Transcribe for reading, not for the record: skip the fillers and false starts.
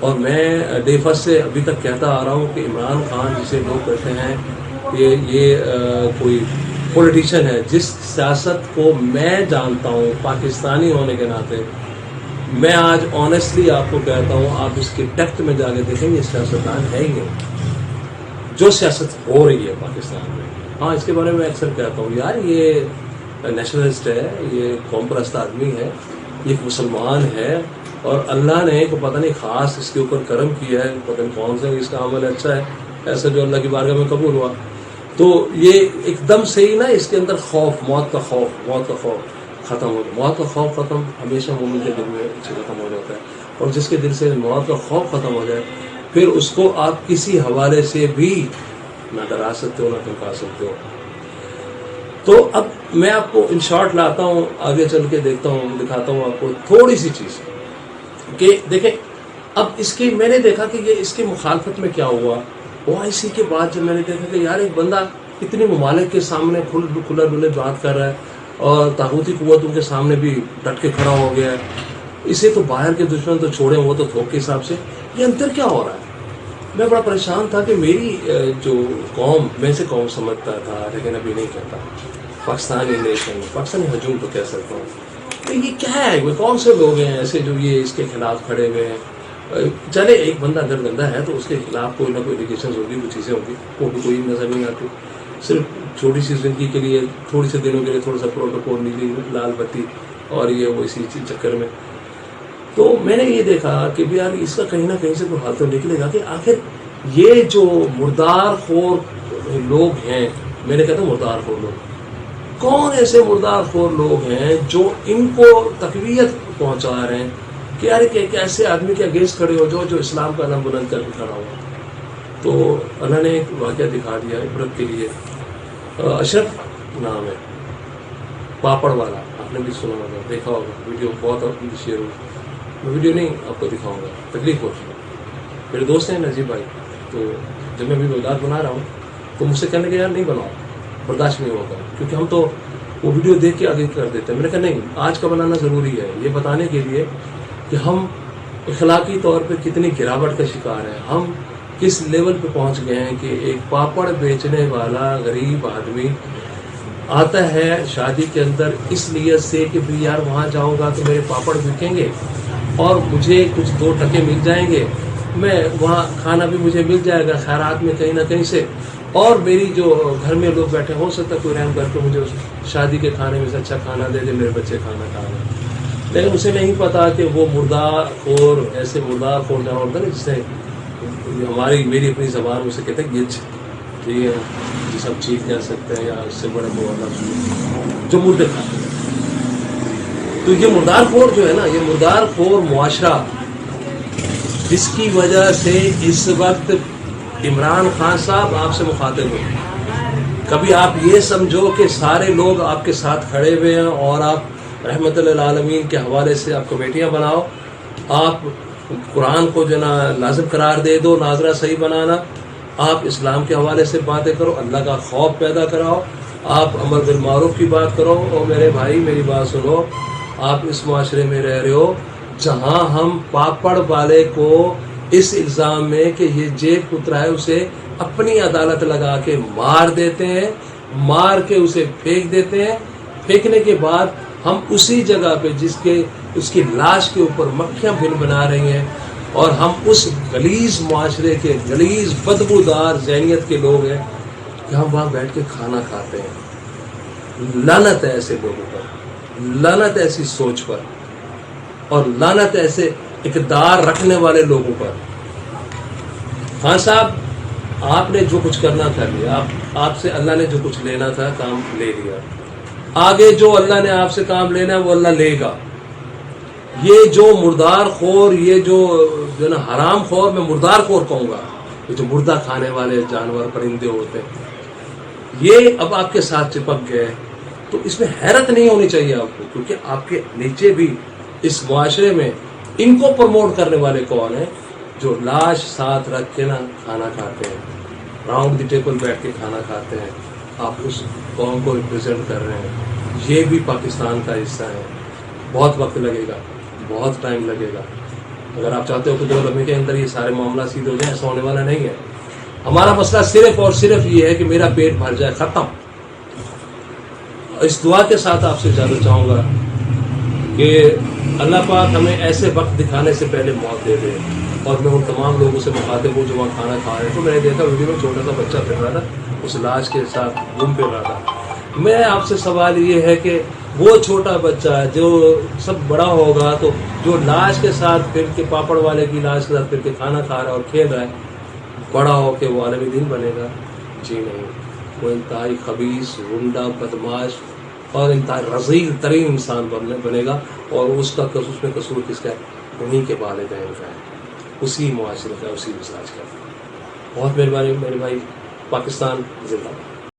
اور میں day first سے ابھی تک کہتا آ رہا ہوں کہ عمران خان جسے لوگ کہتے ہیں کہ یہ کوئی پولیٹیشین ہے، جس سیاست کو میں جانتا ہوں پاکستانی ہونے کے ناطے، میں آج آنیسٹلی آپ کو کہتا ہوں، آپ اس کے ٹیکٹ میں جا کے دیکھیں گے سیاستدان ہے ہی نہیں جو سیاست ہو رہی ہے پاکستان میں۔ ہاں، اس کے بارے میں اکثر کہتا ہوں یار یہ نیشنلسٹ ہے، یہ قوم پرست آدمی ہے، یہ ایک مسلمان ہے، اور اللہ نے کو پتہ نہیں خاص اس کے اوپر کرم کیا ہے، پتہ نہیں کون سا اس کا عمل اچھا ہے ایسا جو اللہ کی بارگاہ میں قبول ہوا، تو یہ ایک دم سے ہی نا اس کے اندر خوف، موت کا خوف ختم ہو گیا۔ موت کا خوف ختم ہمیشہ مومن کے دل میں سے ختم ہو جاتا ہے، اور جس کے دل سے موت کا خوف ختم ہو جائے پھر اس کو آپ کسی حوالے سے بھی نہ ڈرا سکتے ہو نہ دھمکا سکتے ہو۔ تو اب میں آپ کو ان شارٹ لاتا ہوں، آگے چل کے دیکھتا ہوں، دکھاتا ہوں آپ کو تھوڑی سی چیز کہ دیکھیں اب اس کی میں نے دیکھا کہ یہ اس کی مخالفت میں کیا ہوا۔ OIC کے بعد جب میں نے دیکھا کہ یار ایک بندہ اتنی ممالک کے سامنے کھلا ڈلے بات کر رہا ہے اور طاغوتی قوتوں کے سامنے بھی ڈٹ کے کھڑا ہو گیا ہے، اسے تو باہر کے دشمن تو چھوڑیں، وہ تو تھوک کے حساب سے، یہ انتر کیا ہو رہا ہے؟ میں بڑا پریشان تھا کہ میری جو قوم، میں سے قوم سمجھتا تھا لیکن ابھی نہیں کہتا، پاکستانی نیشن، پاکستانی ہجوم تو کہہ سکتا ہوں، تو یہ کیا ہے؟ وہ کون سے لوگ ہیں ایسے جو یہ اس کے خلاف کھڑے ہوئے ہیں؟ چلے ایک بندہ اگر گندہ ہے تو اس کے خلاف کوئی نہ کوئی ایلیگیشنز ہوگی، وہ چیزیں ہوگی، وہ بھی کوئی نظر نہیں آتی، صرف چھوٹی سی زندگی کے لیے، تھوڑی سے دنوں کے لیے تھوڑا سا پروٹوکول، نیلی لال بتی اور یہ وہ اسی چکر میں۔ تو میں نے یہ دیکھا کہ بھی یار اس کا کہیں نہ کہیں سے کوئی حل تو نکلے گا کہ آخر یہ جو مردار خور لوگ ہیں، میں نے کہتا ہوں مردار خور لوگ، کون ایسے مردار خور لوگ ہیں جو ان کو تقویت پہنچا رہے ہیں کہ یار ایک ایسے آدمی کے اگینسٹ کھڑے ہو جو اسلام کا نام بلند کر کے کھڑا ہوا۔ تو اللہ نے ایک واقعہ دکھا دیا عبرت کے لیے۔ اشرف نام ہے، پاپڑ والا، آپ نے بھی سنا ہوگا، دیکھا ہوگا، ویڈیو بہت شیئر ہوئی، میں ویڈیو نہیں آپ کو دکھاؤں گا، تکلیف ہوتی ہے۔ میرے دوست ہیں نجیب بھائی، تو جب میں بھی ویڈیو بنا رہا ہوں تو مجھ سے کہنے کے یار نہیں بناؤ، برداشت نہیں ہوگا، کیونکہ ہم تو وہ ویڈیو دیکھ کے آگے کر دیتے ہیں۔ میں نے کہا نہیں، آج کا بنانا ضروری ہے، یہ بتانے کے لیے کہ ہم اخلاقی طور پہ کتنی گراوٹ کا شکار ہیں، ہم کس لیول پہ پہنچ گئے ہیں کہ ایک پاپڑ بیچنے والا غریب آدمی آتا ہے شادی کے اندر اس نیت سے کہ بھی یار وہاں جاؤں گا تو میرے پاپڑ بکیں گے اور مجھے کچھ 2 ٹکے مل جائیں گے، میں وہاں کھانا بھی مجھے مل جائے گا خیرات میں کہیں نہ کہیں سے، اور میری جو گھر میں لوگ بیٹھے ہو سکتا ہے کوئی رحم کر کے مجھے شادی کے کھانے میں سے اچھا کھانا دے دے، میرے بچے کھانا کھا رہے ہیں۔ لیکن اسے نہیں پتا کہ وہ مردار خور، ایسے مردار خور جہاں ہوتا ہے نا، جسے میری اپنی زبان اسے کہتے ہیں گچ، ٹھیک ہے، جس ہم چیخ کہہ سکتے ہیں یا اس سے بڑے جو مردے کھاتے ہیں۔ تو یہ مردار خور جو ہے نا، یہ مردار خور معاشرہ، جس کی وجہ سے اس وقت عمران خان صاحب آپ سے مخاطب ہیں۔ کبھی آپ یہ سمجھو کہ سارے لوگ آپ کے ساتھ کھڑے ہوئے ہیں اور آپ رحمت للعالمین کے حوالے سے آپ کمیٹیاں بناؤ، آپ قرآن کو جو نا لازم قرار دے دو، ناظرہ صحیح بنانا، آپ اسلام کے حوالے سے باتیں کرو، اللہ کا خوف پیدا کراؤ، آپ امر بالمعروف کی بات کرو۔ اور میرے بھائی میری بات سنو، آپ اس معاشرے میں رہ رہے ہو جہاں ہم پاپڑ والے کو اس الزام میں کہ یہ جیب کترا ہے اسے اپنی عدالت لگا کے مار دیتے ہیں، مار کے اسے پھینک دیتے ہیں، پھینکنے کے بعد ہم اسی جگہ پہ اس کی لاش کے اوپر مکھیاں بن بنا رہی ہیں، اور ہم اس غلیظ معاشرے کے غلیظ بدبودار ذہنیت کے لوگ ہیں کہ ہم وہاں بیٹھ کے کھانا کھاتے ہیں۔ لعنت ہے ایسے لوگوں پر، لعنت ایسی سوچ پر، اور لعنت ایسے اقتدار رکھنے والے لوگوں پر۔ خان صاحب، آپ نے جو کچھ کرنا تھا لیا، آپ سے اللہ نے جو کچھ لینا تھا کام لے لیا، آگے جو اللہ نے آپ سے کام لینا ہے وہ اللہ لے گا۔ یہ جو مردار خور، یہ جو نا حرام خور، میں مردار خور کہوں گا، یہ جو مردہ کھانے والے جانور پرندے ہوتے ہیں، یہ اب آپ کے ساتھ چپک گئے، تو اس میں حیرت نہیں ہونی چاہیے آپ کو، کیونکہ آپ کے نیچے بھی اس معاشرے میں ان کو پروموٹ کرنے والے کون ہیں؟ جو لاش ساتھ رکھ کے نا کھانا کھاتے ہیں، راؤنڈ دی ٹیبل بیٹھ کے کھانا کھاتے ہیں، آپ اس قوم کو ریپرزینٹ کر رہے ہیں۔ یہ بھی پاکستان کا حصہ ہے، بہت وقت لگے گا، بہت ٹائم لگے گا، اگر آپ چاہتے ہو کہ 2 لمحے کے اندر یہ سارے معاملہ سیدھے ہو جائیں، ایسا ہونے والا نہیں ہے. ہمارا مسئلہ صرف اور صرف یہ ہے کہ میرا پیٹ بھر جائے، ختم. اس دعا کے ساتھ آپ سے جانا چاہوں گا کہ اللہ پاک ہمیں ایسے وقت دکھانے سے پہلے موت دے دے. اور میں ان تمام لوگوں سے مخاطب ہوں جو وہاں کھانا کھا رہے ہیں. تو میں نے دیکھا ویڈیو میں چھوٹا سا بچہ پھر رہا تھا، اس لاش کے ساتھ گھوم پھر رہا تھا. میں آپ سے سوال یہ ہے کہ وہ چھوٹا بچہ جو سب بڑا ہوگا، تو جو لاش کے ساتھ پھر کے پاپڑ والے کی لاش کے ساتھ پھر کے کھانا کھا رہا ہے اور کھیل رہا ہے، بڑا ہو کے وہ عالمی دین بنے گا؟ جی نہیں، وہ انتہائی خبیث، غنڈہ، بدماش اور انتہائی رذیل ترین انسان بنے گا. اور اس میں قصور کس کا ہے؟ انہیں کے والدین کا ہے، اسی معاشرے کا، اسی مزاج کا. بہت مہربانی میرے بھائی. پاکستان زندہ باد.